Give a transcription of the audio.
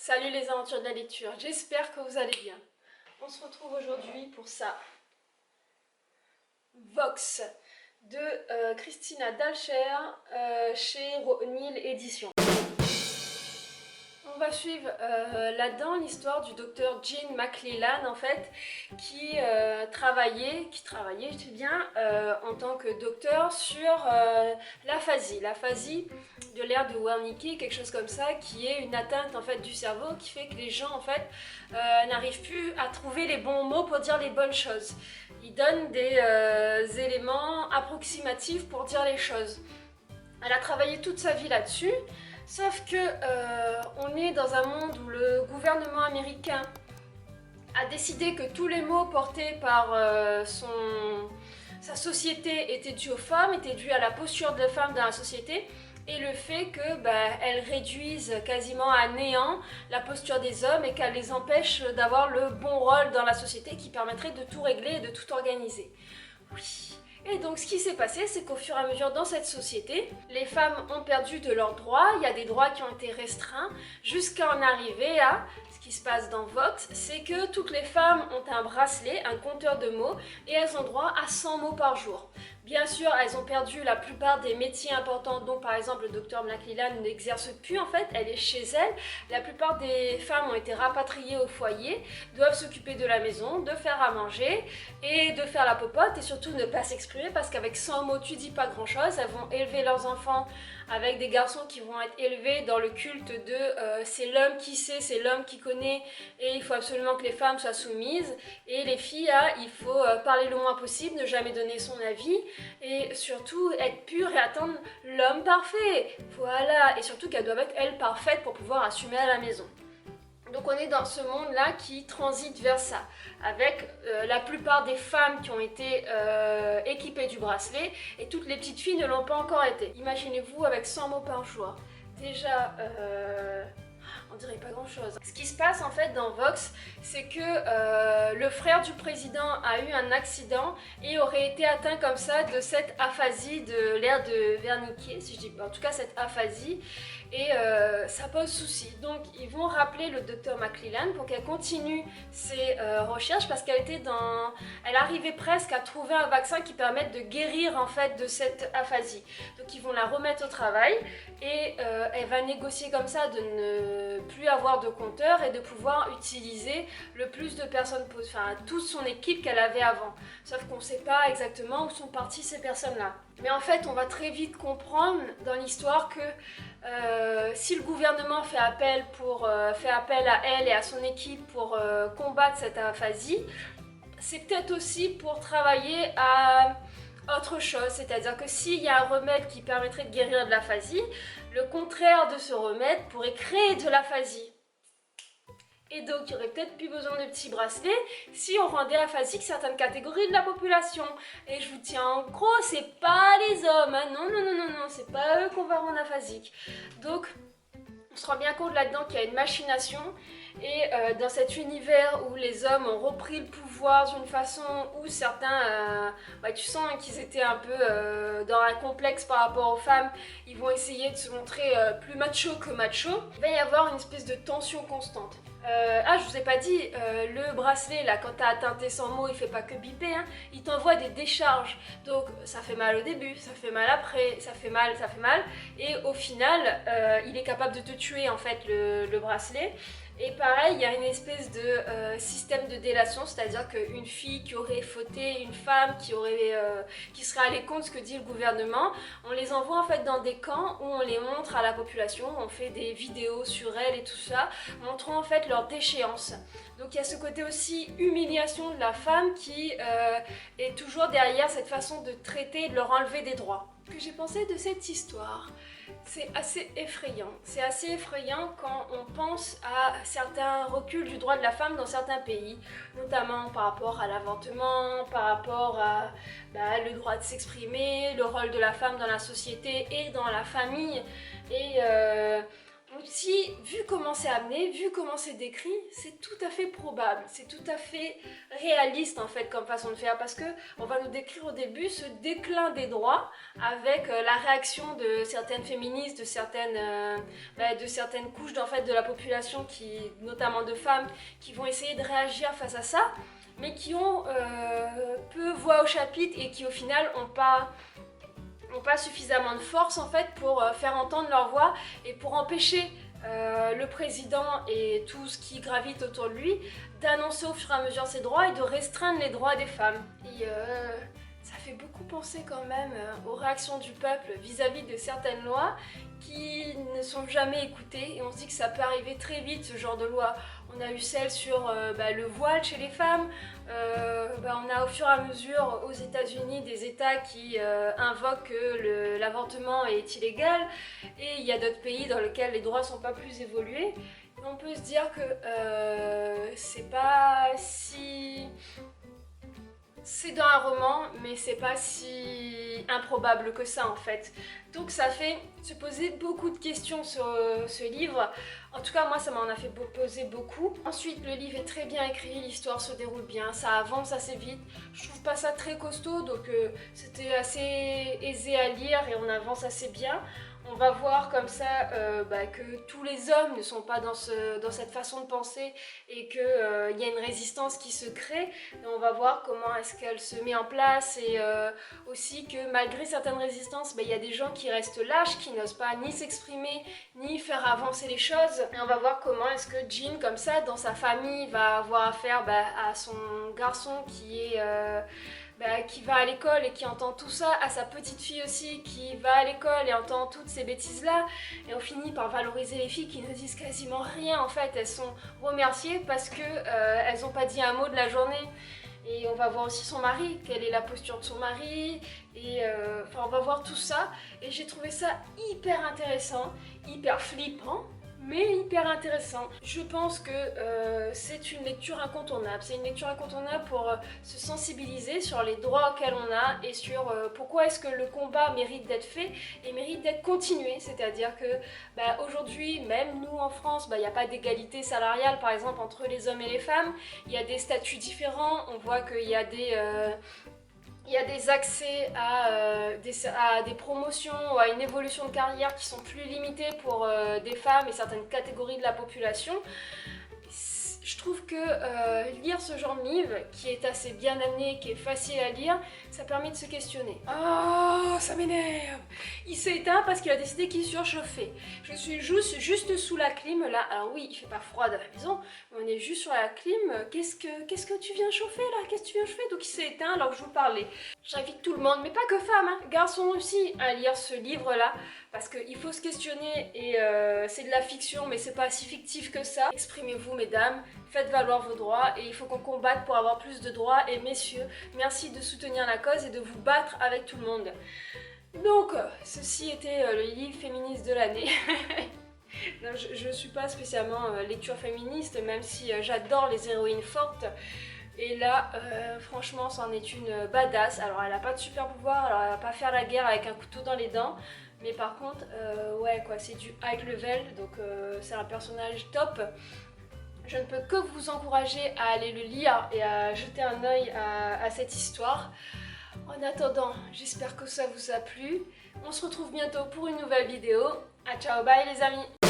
Salut les aventures de la lecture, j'espère que vous allez bien. On se retrouve aujourd'hui pour ça. Vox de Christina Dalcher chez O'Neill Éditions. On va suivre là-dedans l'histoire du docteur Jean McClellan en fait, qui travaillait, je dis bien, en tant que docteur sur l'aphasie. L'aphasie de l'ère de Wernicke, quelque chose comme ça, qui est une atteinte en fait du cerveau qui fait que les gens en fait n'arrivent plus à trouver les bons mots pour dire les bonnes choses. Ils donnent des éléments approximatifs pour dire les choses. Elle a travaillé toute sa vie là-dessus. Sauf que on est dans un monde où le gouvernement américain a décidé que tous les mots portés par sa société étaient dus aux femmes, étaient dus à la posture de femmes dans la société, et le fait que elles réduisent quasiment à néant la posture des hommes et qu'elles les empêchent d'avoir le bon rôle dans la société qui permettrait de tout régler et de tout organiser. Oui. Et donc ce qui s'est passé, c'est qu'au fur et à mesure dans cette société, les femmes ont perdu de leurs droits, il y a des droits qui ont été restreints, jusqu'à en arriver à, ce qui se passe dans Vox, c'est que toutes les femmes ont un bracelet, un compteur de mots, et elles ont droit à 100 mots par jour. Bien sûr, elles ont perdu la plupart des métiers importants, dont par exemple le docteur McClellan n'exerce plus en fait, elle est chez elle. La plupart des femmes ont été rapatriées au foyer, doivent s'occuper de la maison, de faire à manger et de faire la popote et surtout ne pas s'exprimer parce qu'avec 100 mots tu dis pas grand chose. Elles vont élever leurs enfants avec des garçons qui vont être élevés dans le culte de c'est l'homme qui sait, c'est l'homme qui connaît et il faut absolument que les femmes soient soumises, et les filles il faut parler le moins possible, ne jamais donner son avis et surtout être pure et attendre l'homme parfait, voilà, et surtout qu'elles doivent être elles parfaites pour pouvoir assumer à la maison. Donc on est dans ce monde-là qui transite vers ça, avec la plupart des femmes qui ont été équipées du bracelet, et toutes les petites filles ne l'ont pas encore été. Imaginez-vous avec 100 mots par jour. Déjà, on dirait pas grand-chose. Ce qui se passe en fait dans Vox, c'est que le frère du président a eu un accident et aurait été atteint comme ça de cette aphasie de l'ère de Wernicke, si je dis pas, en tout cas cette aphasie. Et ça pose souci. Donc ils vont rappeler le docteur McClellan pour qu'elle continue ses recherches parce qu'elle était elle arrivait presque à trouver un vaccin qui permette de guérir en fait de cette aphasie. Donc ils vont la remettre au travail et elle va négocier comme ça de ne plus avoir de compteur et de pouvoir utiliser le plus de personnes possible, enfin toute son équipe qu'elle avait avant. Sauf qu'on ne sait pas exactement où sont parties ces personnes-là. Mais en fait, on va très vite comprendre dans l'histoire que si le gouvernement fait appel à elle et à son équipe pour combattre cette aphasie, c'est peut-être aussi pour travailler à autre chose. C'est-à-dire que s'il y a un remède qui permettrait de guérir de l'aphasie, le contraire de ce remède pourrait créer de l'aphasie. Et donc, il n'y aurait peut-être plus besoin de petits bracelets si on rendait aphasique certaines catégories de la population. Et je vous tiens en gros, c'est pas les hommes, hein. Non, c'est pas eux qu'on va rendre aphasique. Donc, on se rend bien compte là-dedans qu'il y a une machination. Et dans cet univers où les hommes ont repris le pouvoir d'une façon où certains, tu sens qu'ils étaient un peu dans un complexe par rapport aux femmes, ils vont essayer de se montrer plus macho que macho, il va y avoir une espèce de tension constante. Je vous ai pas dit, le bracelet là, quand t'as atteint tes 100 mots, il fait pas que biper, hein, il t'envoie des décharges. Donc ça fait mal au début, ça fait mal après, ça fait mal, et au final, il est capable de te tuer en fait le bracelet. Et pareil, il y a une espèce de système de délation, c'est-à-dire qu'une fille qui aurait fauté, une femme qui serait allée contre ce que dit le gouvernement, on les envoie en fait dans des camps où on les montre à la population, on fait des vidéos sur elles et tout ça, montrant en fait leur déchéance. Donc il y a ce côté aussi humiliation de la femme qui est toujours derrière cette façon de traiter, de leur enlever des droits. Ce que j'ai pensé de cette histoire, c'est assez effrayant. C'est assez effrayant quand on pense à certains reculs du droit de la femme dans certains pays, notamment par rapport à l'avortement, par rapport à le droit de s'exprimer, le rôle de la femme dans la société et dans la famille. Et Aussi, vu comment c'est amené, vu comment c'est décrit, c'est tout à fait probable, c'est tout à fait réaliste en fait comme façon de faire, parce que on va nous décrire au début ce déclin des droits avec la réaction de certaines féministes, de certaines couches en fait, de la population, notamment de femmes, qui vont essayer de réagir face à ça, mais qui ont peu voix au chapitre et qui au final n'ont pas suffisamment de force en fait pour faire entendre leur voix et pour empêcher le président et tout ce qui gravite autour de lui d'annoncer au fur et à mesure ses droits et de restreindre les droits des femmes. Et ça fait beaucoup penser quand même aux réactions du peuple vis-à-vis de certaines lois qui ne sont jamais écoutées, et on se dit que ça peut arriver très vite ce genre de loi. On a eu celle sur le voile chez les femmes, on a au fur et à mesure aux États-Unis des États qui invoquent que l'avortement est illégal, et il y a d'autres pays dans lesquels les droits ne sont pas plus évolués. Et on peut se dire que c'est pas si... C'est dans un roman, mais c'est pas si improbable que ça en fait. Donc ça fait se poser beaucoup de questions sur ce livre. En tout cas, moi, ça m'en a fait poser beaucoup. Ensuite, le livre est très bien écrit, l'histoire se déroule bien, ça avance assez vite. Je trouve pas ça très costaud, donc c'était assez aisé à lire et on avance assez bien. On va voir comme ça que tous les hommes ne sont pas dans cette façon de penser et qu'il y a une résistance qui se crée. Et on va voir comment est-ce qu'elle se met en place, et aussi que malgré certaines résistances, il y a des gens qui restent lâches, qui n'osent pas ni s'exprimer, ni faire avancer les choses. Et on va voir comment est-ce que Jean, comme ça, dans sa famille, va avoir affaire à son garçon qui va à l'école et qui entend tout ça, à sa petite fille aussi qui va à l'école et entend toutes ces bêtises là, et on finit par valoriser les filles qui ne disent quasiment rien en fait. Elles sont remerciées parce que elles n'ont pas dit un mot de la journée. Et on va voir aussi son mari, quelle est la posture de son mari, et on va voir tout ça, et j'ai trouvé ça hyper intéressant, hyper flippant, mais hyper intéressant. Je pense que c'est une lecture incontournable. C'est une lecture incontournable pour se sensibiliser sur les droits auxquels on a et sur pourquoi est-ce que le combat mérite d'être fait et mérite d'être continué. C'est-à-dire que aujourd'hui, même nous en France, il n'y a pas d'égalité salariale par exemple entre les hommes et les femmes. Il y a des statuts différents. On voit qu'il y a des accès à des promotions ou à une évolution de carrière qui sont plus limitées pour des femmes et certaines catégories de la population. Je trouve que lire ce genre de livre, qui est assez bien amené, qui est facile à lire, ça permet de se questionner. Oh, ça m'énerve! Il s'est éteint parce qu'il a décidé qu'il surchauffait. Je suis juste sous la clim là. Alors oui, il fait pas froid dans la maison, mais on est juste sur la clim. Qu'est-ce que tu viens chauffer là? Qu'est-ce que tu viens chauffer? Donc il s'est éteint alors que je vous parlais. J'invite tout le monde, mais pas que femmes, hein, garçons aussi, à lire ce livre-là, parce qu'il faut se questionner, et c'est de la fiction, mais c'est pas si fictif que ça. Exprimez-vous, mesdames, faites valoir vos droits, et il faut qu'on combatte pour avoir plus de droits. Et messieurs, merci de soutenir la cause et de vous battre avec tout le monde. Donc, ceci était le livre féministe de l'année. Non, je suis pas spécialement lecture féministe, même si j'adore les héroïnes fortes. Et là, franchement, c'en est une badass. Alors, elle a pas de super pouvoir, alors elle va pas faire la guerre avec un couteau dans les dents. Mais par contre, c'est du high level, donc c'est un personnage top. Je ne peux que vous encourager à aller le lire et à jeter un œil à cette histoire. En attendant, j'espère que ça vous a plu. On se retrouve bientôt pour une nouvelle vidéo. À ciao, bye les amis!